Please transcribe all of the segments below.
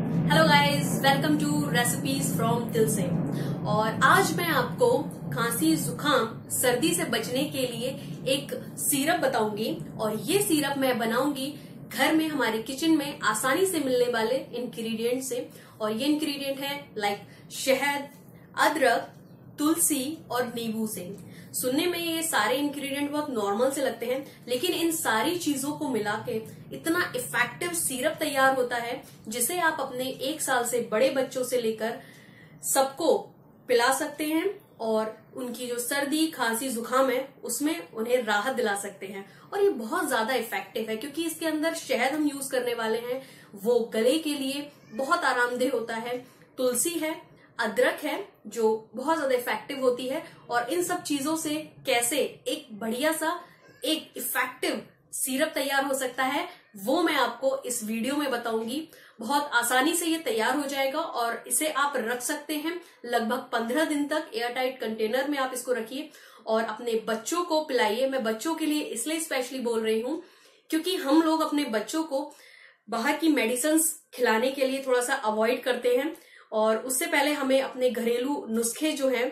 Hello guys, welcome to recipes from दिल से। और आज मैं आपको खांसी, जुकाम, सर्दी से बचने के लिए एक सिरप बताऊंगी। और ये सिरप मैं बनाऊंगी घर में, हमारे किचन में आसानी से मिलने वाले इंग्रेडिएंट से। और ये इंग्रेडिएंट है लाइक शहद, अदरक, तुलसी और नींबू से। सुनने में ये सारे इंग्रेडिएंट बहुत नॉर्मल से लगते हैं, लेकिन इन सारी चीजों को मिला के इतना इफेक्टिव सिरप तैयार होता है जिसे आप अपने 1 साल से बड़े बच्चों से लेकर सबको पिला सकते हैं। और उनकी जो सर्दी, खांसी, जुकाम है उसमें उन्हें राहत दिला सकते हैं। और ये बहुत ज्यादा इफेक्टिव है क्योंकि इसके अंदर शहद हम यूज करने वाले हैं, वो गले के लिए बहुत आरामदेह होता है। तुलसी है, अदरक है जो बहुत ज्यादा इफेक्टिव होती है। और इन सब चीजों से कैसे एक बढ़िया सा एक इफेक्टिव सिरप तैयार हो सकता है वो मैं आपको इस वीडियो में बताऊंगी। बहुत आसानी से ये तैयार हो जाएगा और इसे आप रख सकते हैं लगभग 15 दिन तक। एयरटाइट कंटेनर में आप इसको रखिए और अपने बच्चों को पिलाइए। मैं बच्चों के लिए इसलिए स्पेशली बोल रही हूँ क्योंकि हम लोग अपने बच्चों को बाहर की मेडिसिन खिलाने के लिए थोड़ा सा अवॉइड करते हैं। और उससे पहले हमें अपने घरेलू नुस्खे जो हैं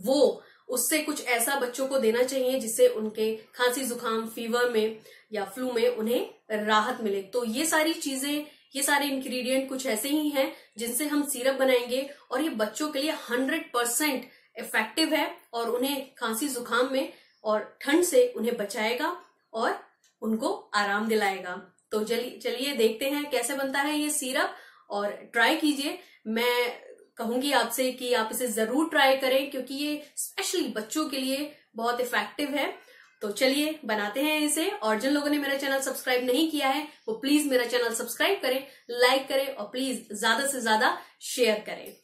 वो उससे कुछ ऐसा बच्चों को देना चाहिए जिससे उनके खांसी, जुकाम, फीवर में या फ्लू में उन्हें राहत मिले। तो ये सारी चीजें, ये सारे इंग्रेडिएंट कुछ ऐसे ही हैं जिनसे हम सिरप बनाएंगे और ये बच्चों के लिए 100% इफेक्टिव है और उन्हें खांसी, जुकाम में और ठंड से उन्हें बचाएगा और उनको आराम दिलाएगा। तो चलिए देखते हैं कैसे बनता है ये सिरप और ट्राई कीजिए। मैं कहूंगी आपसे कि आप इसे जरूर ट्राई करें क्योंकि ये स्पेशली बच्चों के लिए बहुत इफेक्टिव है। तो चलिए बनाते हैं इसे। और जिन लोगों ने मेरा चैनल सब्सक्राइब नहीं किया है वो प्लीज मेरा चैनल सब्सक्राइब करें, लाइक करें और प्लीज ज्यादा से ज्यादा शेयर करें।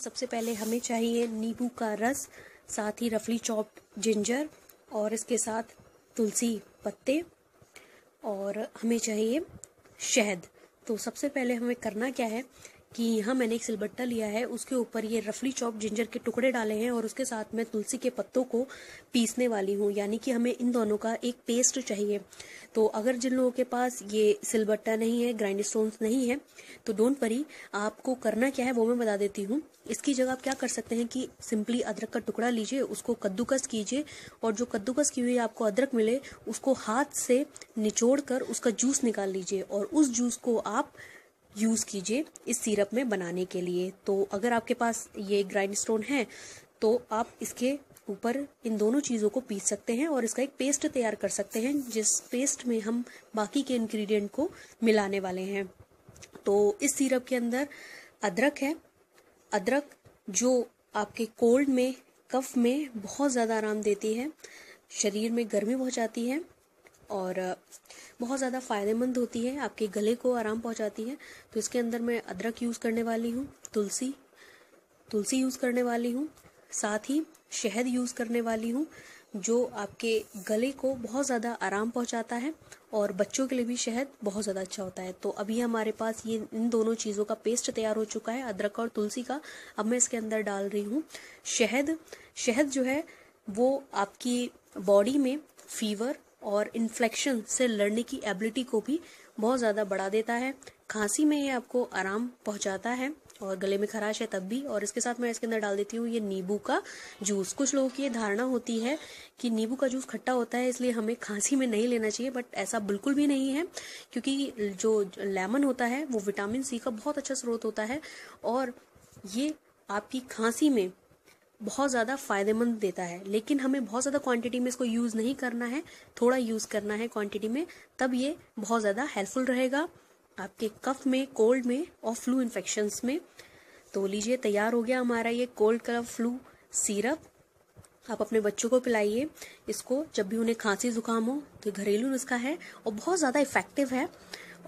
सबसे पहले हमें चाहिए नींबू का रस, साथ ही रफली चॉप्ड जिंजर और इसके साथ तुलसी पत्ते, और हमें चाहिए शहद। तो सबसे पहले हमें करना क्या है कि यहाँ मैंने एक सिलबट्टा लिया है, उसके ऊपर ये रफली चॉप्ड जिंजर के टुकड़े डाले हैं और उसके साथ मैं तुलसी के पत्तों को पीसने वाली हूँ। यानी कि हमें इन दोनों का एक पेस्ट चाहिए। तो अगर जिन लोगों के पास ये सिलबट्टा नहीं है, ग्राइंड स्टोन्स नहीं है, तो डोंट वरी, आपको करना क्या है वो मैं बता देती हूँ। इसकी जगह आप क्या कर सकते हैं कि सिंपली अदरक का टुकड़ा लीजिए, उसको कद्दूकस कीजिए और जो कद्दूकस की हुई आपको अदरक मिले उसको हाथ से निचोड़ कर उसका जूस निकाल लीजिए और उस जूस को आप यूज कीजिए इस सिरप में बनाने के लिए। तो अगर आपके पास ये ग्राइंड स्टोन है तो आप इसके ऊपर इन दोनों चीज़ों को पीस सकते हैं और इसका एक पेस्ट तैयार कर सकते हैं, जिस पेस्ट में हम बाकी के इंग्रेडिएंट को मिलाने वाले हैं। तो इस सिरप के अंदर अदरक है। अदरक जो आपके कोल्ड में, कफ में बहुत ज़्यादा आराम देती है, शरीर में गर्मी पहुंचाती है और बहुत ज़्यादा फ़ायदेमंद होती है, आपके गले को आराम पहुंचाती है। तो इसके अंदर मैं अदरक यूज़ करने वाली हूँ, तुलसी यूज़ करने वाली हूँ, साथ ही शहद यूज़ करने वाली हूँ जो आपके गले को बहुत ज़्यादा आराम पहुंचाता है और बच्चों के लिए भी शहद बहुत ज़्यादा अच्छा होता है। तो अभी हमारे पास ये इन दोनों चीज़ों का पेस्ट तैयार हो चुका है, अदरक और तुलसी का। अब मैं इसके अंदर डाल रही हूँ शहद। शहद जो है वो आपकी बॉडी में फीवर और इन्फ्लेक्शन से लड़ने की एबिलिटी को भी बहुत ज़्यादा बढ़ा देता है। खांसी में ये आपको आराम पहुंचाता है और गले में खराश है तब भी। और इसके साथ मैं इसके अंदर डाल देती हूँ ये नींबू का जूस। कुछ लोगों की ये धारणा होती है कि नींबू का जूस खट्टा होता है इसलिए हमें खांसी में नहीं लेना चाहिए, बट ऐसा बिल्कुल भी नहीं है क्योंकि जो लेमन होता है वो विटामिन सी का बहुत अच्छा स्रोत होता है और ये आपकी खांसी में बहुत ज़्यादा फ़ायदेमंद देता है। लेकिन हमें बहुत ज़्यादा क्वांटिटी में इसको यूज़ नहीं करना है, थोड़ा यूज़ करना है क्वांटिटी में, तब ये बहुत ज़्यादा हेल्पफुल रहेगा आपके कफ में, कोल्ड में और फ्लू इन्फेक्शंस में। तो लीजिए, तैयार हो गया हमारा ये कोल्ड कफ फ्लू सिरप। आप अपने बच्चों को पिलाइए इसको जब भी उन्हें खांसी जुकाम हो। तो घरेलू नुस्खा है और बहुत ज़्यादा इफेक्टिव है।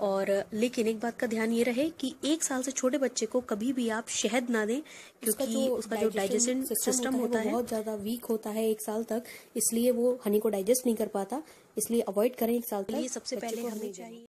और लेकिन एक बात का ध्यान ये रहे कि 1 साल से छोटे बच्चे को कभी भी आप शहद ना दें क्योंकि उसका जो डाइजेशन सिस्टम होता है बहुत ज़्यादा वीक होता है 1 साल तक, इसलिए वो हनी को डाइजेस्ट नहीं कर पाता, इसलिए अवॉइड करें 1 साल तक। ये सबसे पहले हमें चाहिए